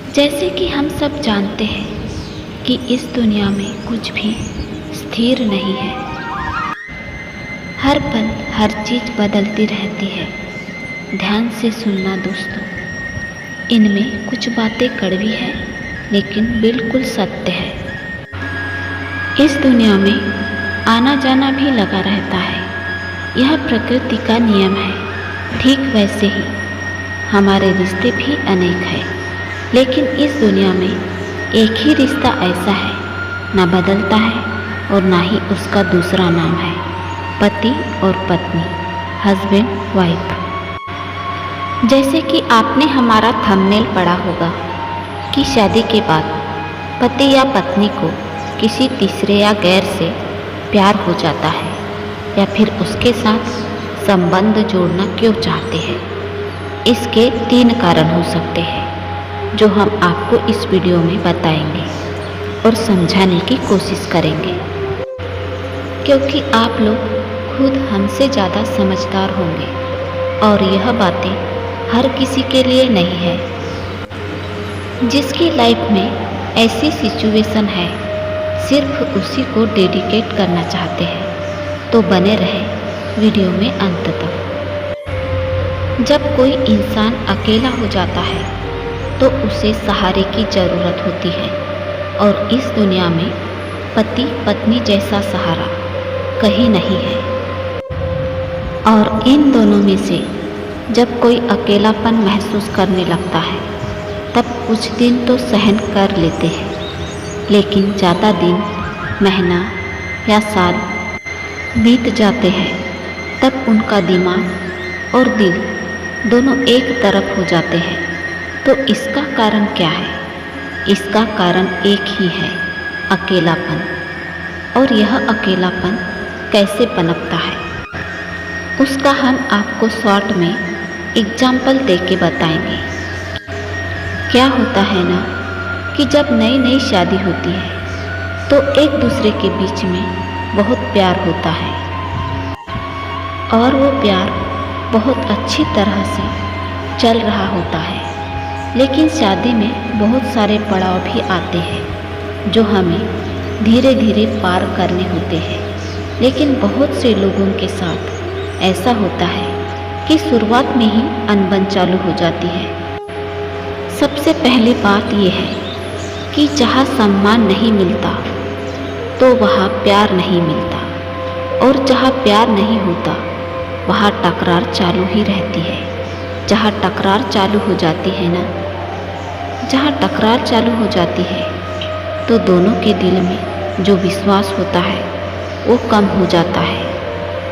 जैसे कि हम सब जानते हैं कि इस दुनिया में कुछ भी स्थिर नहीं है। हर पल हर चीज़ बदलती रहती है। ध्यान से सुनना दोस्तों, इनमें कुछ बातें कड़वी है लेकिन बिल्कुल सत्य है। इस दुनिया में आना जाना भी लगा रहता है, यह प्रकृति का नियम है। ठीक वैसे ही हमारे रिश्ते भी अनेक हैं, लेकिन इस दुनिया में एक ही रिश्ता ऐसा है, ना बदलता है और ना ही उसका दूसरा नाम है पति और पत्नी, हस्बैंड वाइफ। जैसे कि आपने हमारा थंबनेल पढ़ा होगा कि शादी के बाद पति या पत्नी को किसी तीसरे या गैर से प्यार हो जाता है या फिर उसके साथ संबंध जोड़ना क्यों चाहते हैं। इसके 3 कारण हो सकते हैं जो हम आपको इस वीडियो में बताएंगे और समझाने की कोशिश करेंगे, क्योंकि आप लोग खुद हमसे ज़्यादा समझदार होंगे और यह बातें हर किसी के लिए नहीं है। जिसकी लाइफ में ऐसी सिचुएशन है, सिर्फ उसी को डेडिकेट करना चाहते हैं, तो बने रहे वीडियो में अंत तक। जब कोई इंसान अकेला हो जाता है तो उसे सहारे की ज़रूरत होती है, और इस दुनिया में पति पत्नी जैसा सहारा कहीं नहीं है। और इन दोनों में से जब कोई अकेलापन महसूस करने लगता है तब कुछ दिन तो सहन कर लेते हैं, लेकिन ज़्यादा दिन, महीना या साल बीत जाते हैं तब उनका दिमाग और दिल दोनों एक तरफ हो जाते हैं। तो इसका कारण क्या है? इसका कारण एक ही है, अकेलापन। और यह अकेलापन कैसे पनपता है उसका हम आपको शॉर्ट में एग्जाम्पल दे के बताएंगे। क्या होता है ना कि जब नई नई शादी होती है तो एक दूसरे के बीच में बहुत प्यार होता है और वो प्यार बहुत अच्छी तरह से चल रहा होता है। लेकिन शादी में बहुत सारे पड़ाव भी आते हैं जो हमें धीरे धीरे पार करने होते हैं। लेकिन बहुत से लोगों के साथ ऐसा होता है कि शुरुआत में ही अनबन चालू हो जाती है। सबसे पहली बात यह है कि जहाँ सम्मान नहीं मिलता तो वहाँ प्यार नहीं मिलता, और जहाँ प्यार नहीं होता वहाँ टकरार चालू ही रहती है। जहाँ टकरार चालू हो जाती है ना, जहाँ टकरार चालू हो जाती है तो दोनों के दिल में जो विश्वास होता है वो कम हो जाता है,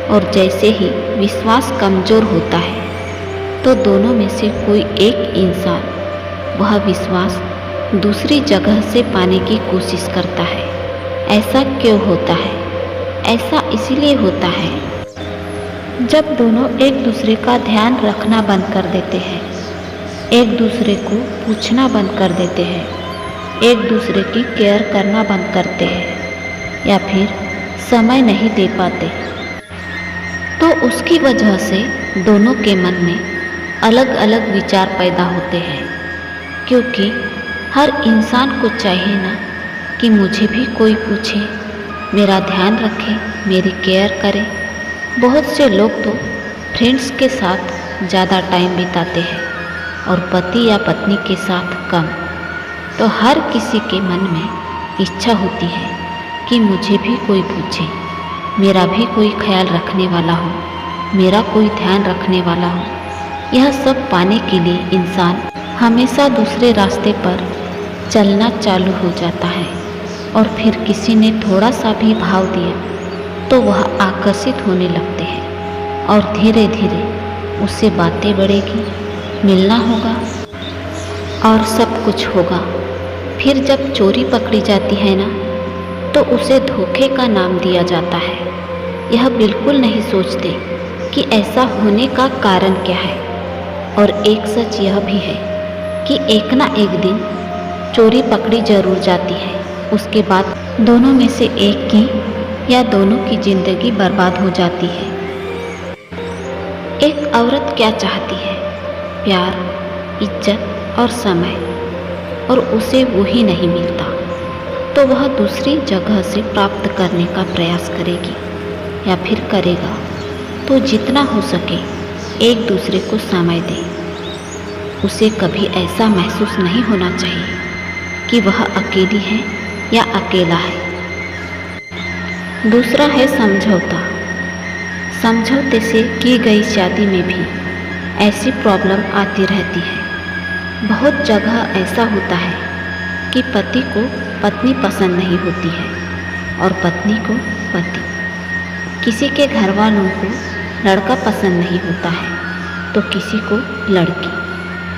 और जैसे ही विश्वास कमज़ोर होता है तो दोनों में से कोई एक इंसान वह विश्वास दूसरी जगह से पाने की कोशिश करता है। ऐसा क्यों होता है? ऐसा इसलिए होता है जब दोनों एक दूसरे का ध्यान रखना बंद कर देते हैं, एक दूसरे को पूछना बंद कर देते हैं, एक दूसरे की केयर करना बंद करते हैं या फिर समय नहीं दे पाते, तो उसकी वजह से दोनों के मन में अलग अलग विचार पैदा होते हैं। क्योंकि हर इंसान को चाहिए ना कि मुझे भी कोई पूछे, मेरा ध्यान रखे, मेरी केयर करे। बहुत से लोग तो फ्रेंड्स के साथ ज़्यादा टाइम बिताते हैं और पति या पत्नी के साथ कम। तो हर किसी के मन में इच्छा होती है कि मुझे भी कोई पूछे, मेरा भी कोई ख्याल रखने वाला हो, मेरा कोई ध्यान रखने वाला हो। यह सब पाने के लिए इंसान हमेशा दूसरे रास्ते पर चलना चालू हो जाता है, और फिर किसी ने थोड़ा सा भी भाव दिया तो वह आकर्षित होने लगते हैं, और धीरे धीरे उससे बातें बढ़ेगी, मिलना होगा और सब कुछ होगा। फिर जब चोरी पकड़ी जाती है ना तो उसे धोखे का नाम दिया जाता है। यह बिल्कुल नहीं सोचते कि ऐसा होने का कारण क्या है। और एक सच यह भी है कि एक ना एक दिन चोरी पकड़ी जरूर जाती है, उसके बाद दोनों में से एक की या दोनों की जिंदगी बर्बाद हो जाती है। एक औरत क्या चाहती है? प्यार, इज्जत और समय। और उसे वो ही नहीं मिलता तो वह दूसरी जगह से प्राप्त करने का प्रयास करेगी या फिर करेगा। तो जितना हो सके एक दूसरे को समय दें। उसे कभी ऐसा महसूस नहीं होना चाहिए कि वह अकेली है या अकेला है। दूसरा है समझौता। समझौते से की गई शादी में भी ऐसी प्रॉब्लम आती रहती है। बहुत जगह ऐसा होता है कि पति को पत्नी पसंद नहीं होती है और पत्नी को पति। किसी के घर वालों को लड़का पसंद नहीं होता है तो किसी को लड़की।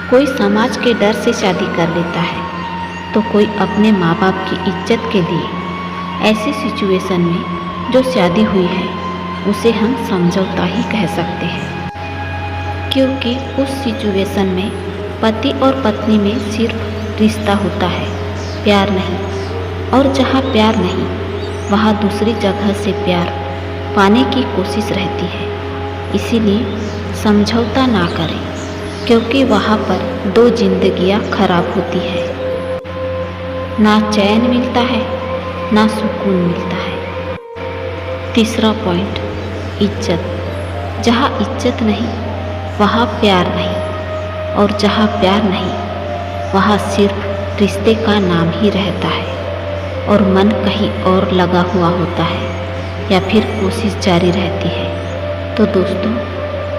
कोई समाज के डर से शादी कर लेता है तो कोई अपने माँ बाप की इज्जत के लिए। ऐसी सिचुएशन में जो शादी हुई है उसे हम समझौता ही कह सकते हैं, क्योंकि उस सिचुएशन में पति और पत्नी में सिर्फ रिश्ता होता है, प्यार नहीं। और जहाँ प्यार नहीं वहाँ दूसरी जगह से प्यार पाने की कोशिश रहती है। इसीलिए समझौता ना करें, क्योंकि वहाँ पर दो जिंदगियाँ खराब होती है। ना चैन मिलता है ना सुकून मिलता है। तीसरा पॉइंट, इज्जत। जहाँ इज्जत नहीं वहाँ प्यार नहीं, और जहाँ प्यार नहीं वहाँ सिर्फ रिश्ते का नाम ही रहता है और मन कहीं और लगा हुआ होता है या फिर कोशिश जारी रहती है। तो दोस्तों,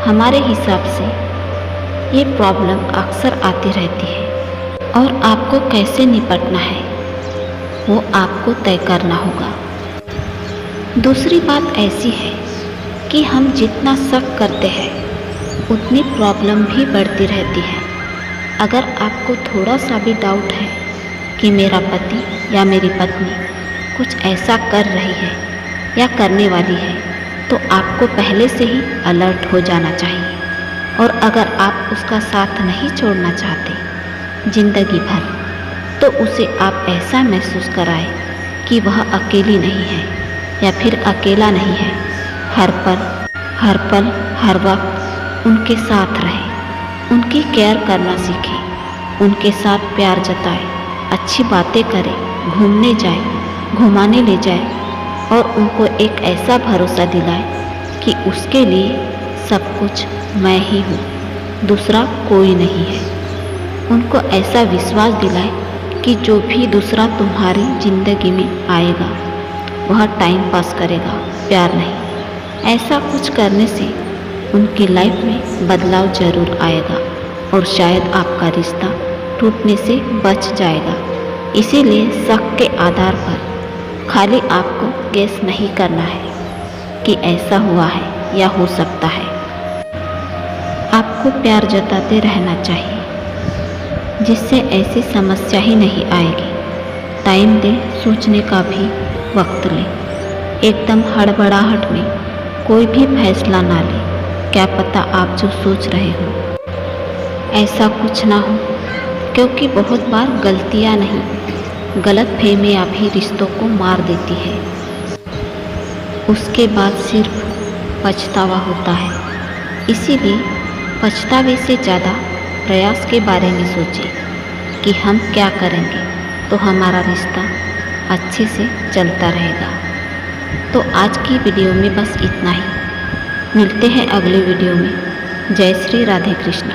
हमारे हिसाब से ये प्रॉब्लम अक्सर आती रहती है और आपको कैसे निपटना है वो आपको तय करना होगा। दूसरी बात ऐसी है कि हम जितना शक करते हैं उतनी प्रॉब्लम भी बढ़ती रहती है। अगर आपको थोड़ा सा भी डाउट है कि मेरा पति या मेरी पत्नी कुछ ऐसा कर रही है या करने वाली है तो आपको पहले से ही अलर्ट हो जाना चाहिए। और अगर आप उसका साथ नहीं छोड़ना चाहते ज़िंदगी भर तो उसे आप ऐसा महसूस कराएं कि वह अकेली नहीं है या फिर अकेला नहीं है। हर पल हर वक्त उनके साथ रहे, उनकी केयर करना सीखे, उनके साथ प्यार जताए, अच्छी बातें करे, घूमने जाए, घुमाने ले जाए और उनको एक ऐसा भरोसा दिलाए कि उसके लिए सब कुछ मैं ही हूँ, दूसरा कोई नहीं है। उनको ऐसा विश्वास दिलाए कि जो भी दूसरा तुम्हारी ज़िंदगी में आएगा वह टाइम पास करेगा, प्यार नहीं। ऐसा कुछ करने से उनकी लाइफ में बदलाव ज़रूर आएगा और शायद आपका रिश्ता टूटने से बच जाएगा। इसीलिए शक के आधार पर खाली आपको गेस नहीं करना है कि ऐसा हुआ है या हो सकता है। आपको प्यार जताते रहना चाहिए जिससे ऐसी समस्या ही नहीं आएगी। टाइम दें, सोचने का भी वक्त लें। एकदम हड़बड़ाहट में कोई भी फैसला ना लें। क्या पता आप जो सोच रहे हो ऐसा कुछ ना हो, क्योंकि बहुत बार गलतियां नहीं गलतफहमियां भी रिश्तों को मार देती है। उसके बाद सिर्फ पछतावा होता है। इसीलिए पछतावे से ज़्यादा प्रयास के बारे में सोचें कि हम क्या करेंगे तो हमारा रिश्ता अच्छे से चलता रहेगा। तो आज की वीडियो में बस इतना ही। मिलते हैं अगले वीडियो में। जय श्री राधे कृष्णा।